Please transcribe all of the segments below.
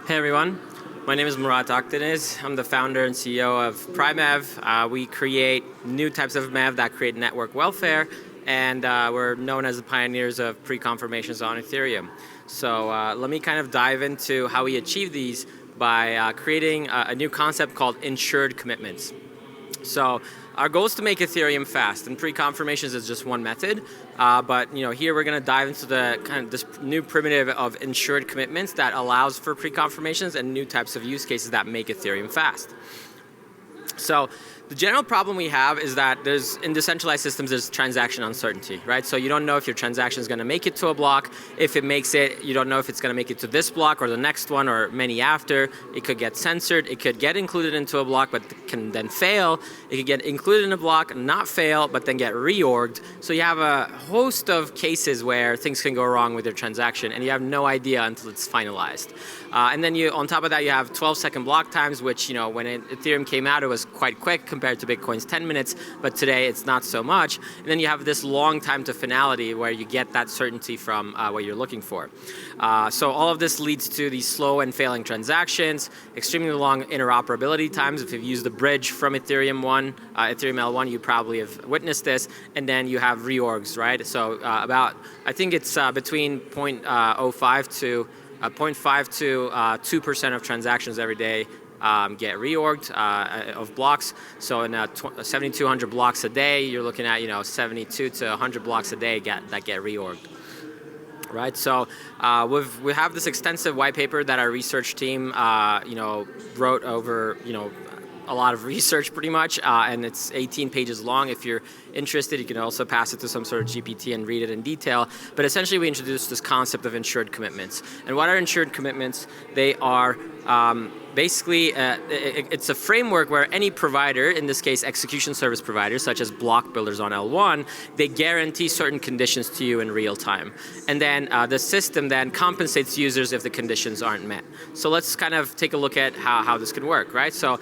Hey everyone, my name is Murat Akdeniz. I'm the founder and CEO of Primev. We create new types of Mev that create network welfare, and we're known as the pioneers of pre-confirmations on Ethereum. So let me kind of dive into how we achieve these by creating a new concept called insured commitments. So our goal is to make Ethereum fast, and pre-confirmations is just one method. But here we're going to dive into the this new primitive of insured commitments that allows for pre-confirmations and new types of use cases that make Ethereum fast. So the general problem we have is that in decentralized systems, there's transaction uncertainty, right? So you don't know if your transaction is going to make it to a block. If it makes it, you don't know if it's going to make it to this block or the next one or many after. It could get censored. It could get included into a block, but can then fail. It could get included in a block, not fail, but then get reorged. So you have a host of cases where things can go wrong with your transaction, and you have no idea until it's finalized. And then on top of that, you have 12-second block times, which when Ethereum came out, it was quite quick compared to Bitcoin's 10 minutes, but today it's not so much. And then you have this long time to finality where you get that certainty from what you're looking for. So all of this leads to these slow and failing transactions, extremely long interoperability times. If you've used the bridge from Ethereum L1, you probably have witnessed this. And then you have reorgs, right? So I think it's between 0.05 to 0.5 to 2% of transactions every day get reorged of blocks. So in 7,200 blocks a day, you're looking at 72 to 100 blocks a day that get reorged. Right, so we have this extensive white paper that our research team wrote over a lot of research pretty much, and it's 18 pages long. If you're interested, you can also pass it to some sort of GPT and read it in detail. But essentially, we introduced this concept of insured commitments. And what are insured commitments? They are basically, it's a framework where any provider, in this case execution service providers, such as block builders on L1, they guarantee certain conditions to you in real time. And then the system then compensates users if the conditions aren't met. So let's kind of take a look at how this can work, right? So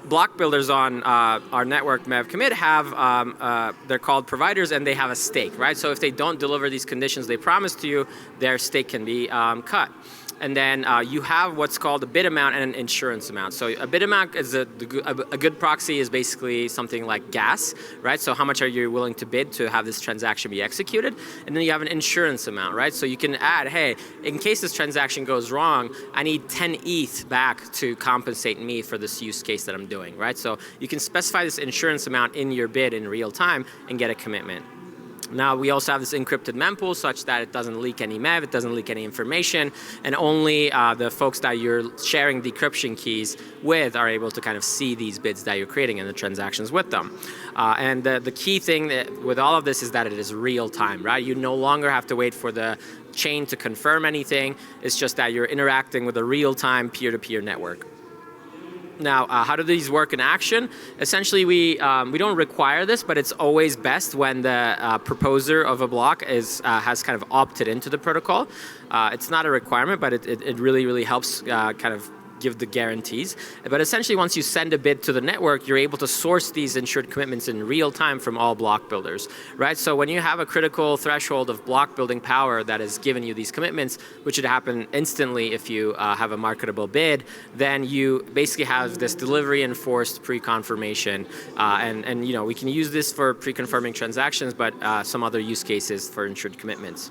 block builders on our network Mev-commit have, they're called providers, and they have a stake, right? So if they don't deliver these conditions they promised to you, their stake can be cut. And then you have what's called a bid amount and an insurance amount. So a bid amount is a good proxy is basically something like gas, right? So how much are you willing to bid to have this transaction be executed? And then you have an insurance amount, right? So you can add, hey, in case this transaction goes wrong, I need 10 ETH back to compensate me for this use case that I'm doing, right? So you can specify this insurance amount in your bid in real time and get a commitment. Now, we also have this encrypted mempool such that it doesn't leak any Mev, it doesn't leak any information, and only the folks that you're sharing decryption keys with are able to kind of see these bids that you're creating and the transactions with them. And the key thing with all of this is that it is real time, right? You no longer have to wait for the chain to confirm anything. It's just that you're interacting with a real-time peer-to-peer network. Now, how do these work in action? Essentially, we don't require this, but it's always best when the proposer of a block has kind of opted into the protocol. It's not a requirement, but it really, really helps kind of give the guarantees. But essentially, once you send a bid to the network, you're able to source these insured commitments in real time from all block builders, right? So when you have a critical threshold of block building power that has given you these commitments, which would happen instantly if you have a marketable bid, then you basically have this delivery enforced pre-confirmation. And we can use this for pre-confirming transactions, but some other use cases for insured commitments.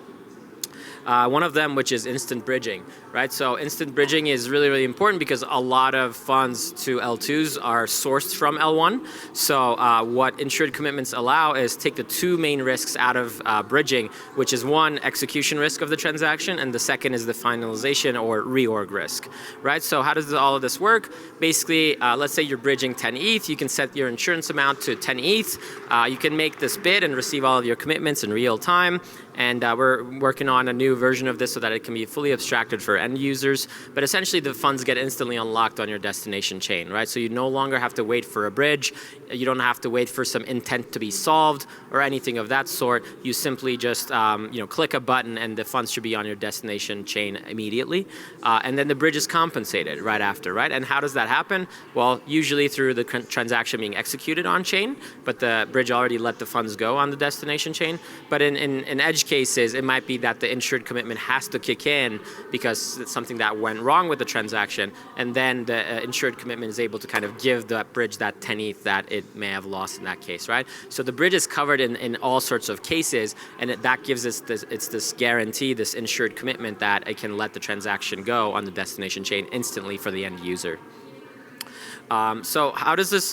One of them, which is instant bridging, right? So instant bridging is really, really important because a lot of funds to L2s are sourced from L1. So what insured commitments allow is take the two main risks out of bridging, which is one, execution risk of the transaction, and the second is the finalization or reorg risk, right? So how does all of this work? Basically, let's say you're bridging 10 ETH. You can set your insurance amount to 10 ETH. You can make this bid and receive all of your commitments in real time. And we're working on a new version of this so that it can be fully abstracted for end users. But essentially, the funds get instantly unlocked on your destination chain, right? So you no longer have to wait for a bridge. You don't have to wait for some intent to be solved or anything of that sort. You simply just click a button and the funds should be on your destination chain immediately. And then the bridge is compensated right after, right? And how does that happen? Well, usually through the transaction being executed on chain, but the bridge already let the funds go on the destination chain. But in edge cases, it might be that the insured insured commitment has to kick in because it's something that went wrong with the transaction, and then the insured commitment is able to kind of give that bridge that 10 ETH that it may have lost in that case, right? So the bridge is covered in all sorts of cases, and that gives us this guarantee, this insured commitment that it can let the transaction go on the destination chain instantly for the end user. So how does this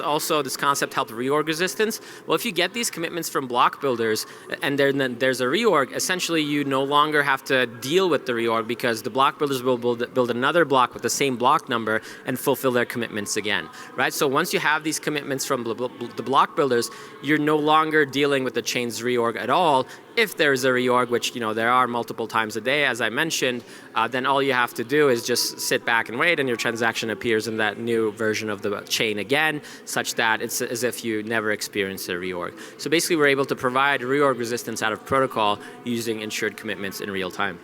concept help reorg resistance? Well, if you get these commitments from block builders and then there's a reorg, essentially you no longer have to deal with the reorg because the block builders will build another block with the same block number and fulfill their commitments again, right? So once you have these commitments from the block builders, you're no longer dealing with the chain's reorg at all. If there's a reorg, which there are multiple times a day, as I mentioned, then all you have to do is just sit back and wait, and your transaction appears in that new version of the chain again, such that it's as if you never experienced a reorg. So basically, we're able to provide reorg resistance out of protocol using insured commitments in real time.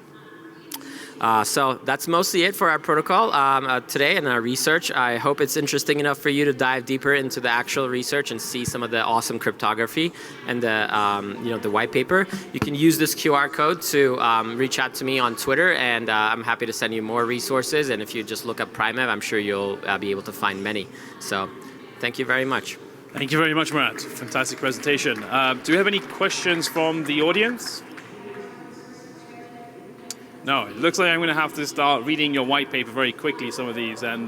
So that's mostly it for our protocol today and our research. I hope it's interesting enough for you to dive deeper into the actual research and see some of the awesome cryptography and the white paper. You can use this QR code to reach out to me on Twitter, and I'm happy to send you more resources. And if you just look up Primev, I'm sure you'll be able to find many. So thank you very much. Thank you very much, Murat. Fantastic presentation. Do we have any questions from the audience? No, it looks like I'm going to have to start reading your white paper very quickly, some of these, and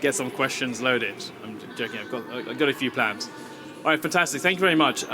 get some questions loaded. I'm joking, I've got a few plans. All right, fantastic. Thank you very much.